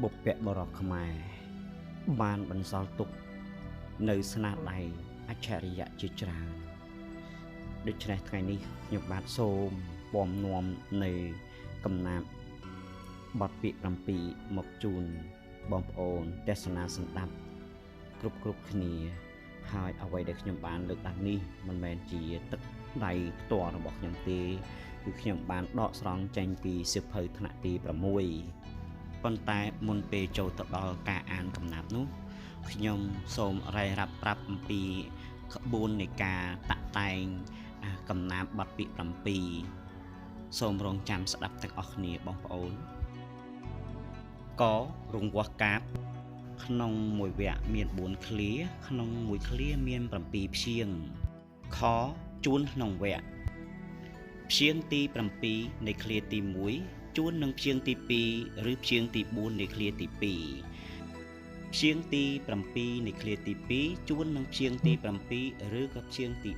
បុព្វបុរសខ្មែរបានបន្សល់ទុកនៅស្នាដៃអច្ឆរិយៈជាច្រើនដូច្នេះថ្ងៃនេះខ្ញុំបាទសូមពំនាំនៅកំណាព្យបទពាក្យ7មកជូនបងប្អូនទេសនាស្ដាប់គ្រប់គ្នាហើយអ្វីដែលខ្ញុំបានលើកឡើងនេះមិនមែនជាទឹកដៃផ្ទាល់របស់ខ្ញុំទេគឺខ្ញុំបានដកស្រង់ចេញពីសៀវភៅថ្នាក់ទី6ប៉ុន្តែមុនពេលចូលទៅដល់ការអានកំណាព្យនោះខ្ញុំសូមរាយរាប់ប្រាប់អំពីក្បួននៃការតាក់តែងកំណាព្យបទពាក្យ7សូមរងចាំស្ដាប់ទាំងអស់គ្នាបងប្អូករង្វាស់កាបក្នុងមួយវគ្គមាន4ឃ្លាក្នុងមួយឃ្លាមាន7ព្យាង្គខជួនក្នុងវគ្គព្យាង្គទី7នៃឃ្លាទី1ជួននឹងព្យាង្គទី2ឬព្យាង្គទី4នៃឃ្លាទី2ព្យាង្គទី7នៃឃ្លាទី2ជួននឹងព្យាង្គទី7ឬក៏ព្យាង្គទី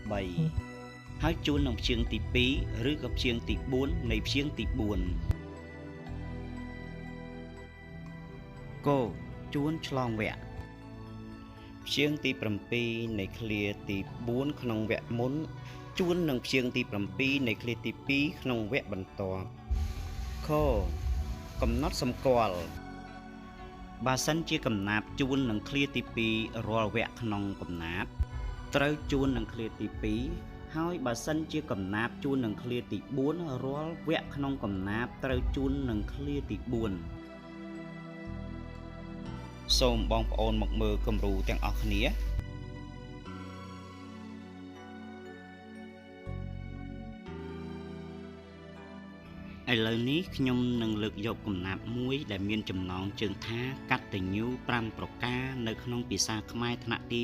3ហើយជួននឹងព្យាង្គទី2ឬក៏ព្យាង្គទី4នៃព្យាង្គទី4គោជួនឆ្លងវគ្គព្យាង្គទី7នៃឃ្លាទី4ក្នុងវគ្គមុនជួននឹងព្យាង្គទី7នៃឃ្លាទី2ក្នុងវគ្គបន្ទាប់ខកំណត់សម្គាល់បើសិនជាកំណាព្យជួននឹងឃ្លាទី2រាល់វគ្គក្នុងកំណាព្យត្រូវជួននឹងឃ្លាទី2ហើយបើសិនជាកំណាព្យជួននឹងឃ្លាទី4រាល់វគ្គក្នុងកំណាព្យត្រូវជួននឹងឃ្លាទី4សូមបងប្អូនមកមើលគំរូទាំងអស់គ្នាឥឡូវនេះខ្ញុំនឹងលើកយកកំណាព្យមួយដែលមានចំណងជើងថាកតញ្ញូ5ប្រការនៅក្នុងភាសាខ្មែរថ្នាក់ទី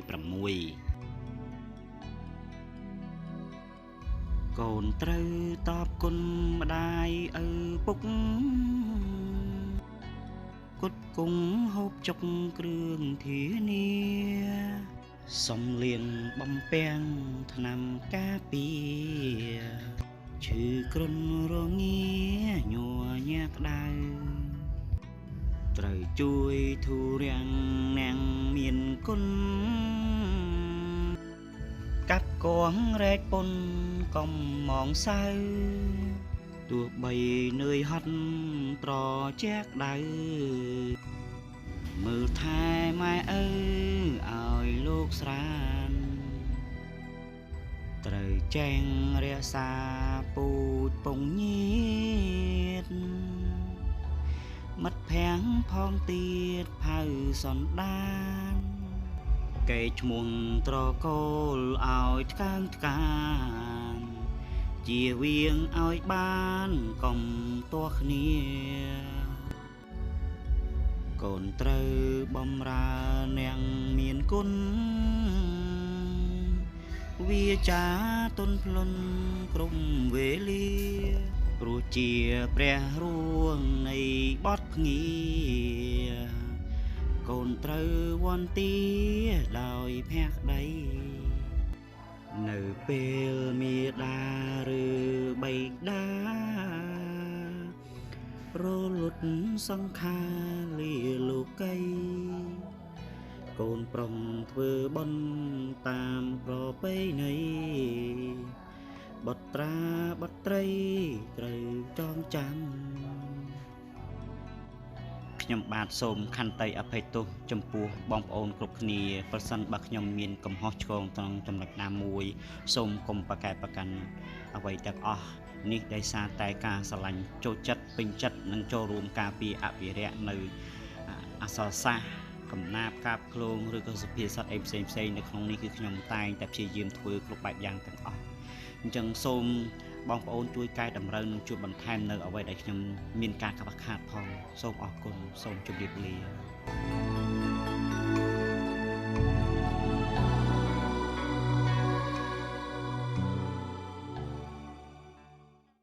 6កូនត្រូវតបគុណម្ដាយឪពុកគុតគង់ហូបចុកគ្រឿងធានាសំលៀងបំពាំងថ្នាំការពារឈឺគ្រុនរងាញ័រញាក់ដៅត្រូវជួយធូររាំងនាងមានគុណកាប់កងរែកពុនកំមងសៅទោះបីនឿយហត់ត្រជាក់ដៅមើលថែម៉ែឪឲ្យលោកស្រានត្រូវចែងរក្សាពូជពងញៀតមិត្តភ័ក្តិផងទៀតផៅសន្តានកេរឈ្មោះត្រកូលឲ្យថ្កើងថ្កានជាវៀងឲ្យបានកុំទាស់គ្នាកូនត្រូវបំរើនាងមានគុណវាចាទុនភ្លុនគ្រប់វេលាព្រោះជាព្រះរួងនៃបទភ្ងាកូនត្រូវវន្ទាដោយភក្តីនៅពេលមេដាឬបៃតារលត់សង្ខារលាលោកីកូនប្រុងធ្វើបុណ្យតាមប្រពៃណីបុត្រាបុត្រីត្រូវចងចាំខ្ញុំបាទសូមខន្តីអភ័យទោសចំពោះបងប្អូនគ្រប់គ្នាប្រសិនបើខ្ញុំមានកំហុសឆ្គងត្រង់ចំណុចណាមួយសូមកុំប្រកែកប្រកាន់អ្វីទាំងអស់នេះដោយសារតែការស្រឡាញ់ចូលចិត្តពេញចិត្តនិងចូលរួមការពារអភិរក្សនៅអក្សរសាស្ត្រកំណាព្យកាបឃ្លោងឬក៏សុភាសិតអីផ្សេងនៅក្នុងនេះគឺខ្ញុំតែងតែព្យាយាមធ្វើគ្រប់បែបយ៉ាងទាំងអស់អញ្ចឹងសូមបងប្អូនជួយកែតម្រូវនិងជួយបន្ថែមនៅអ្វីដែលខ្ញុំមានការខ្វះខាតផងសូមអរគុណសូមជម្រាបលា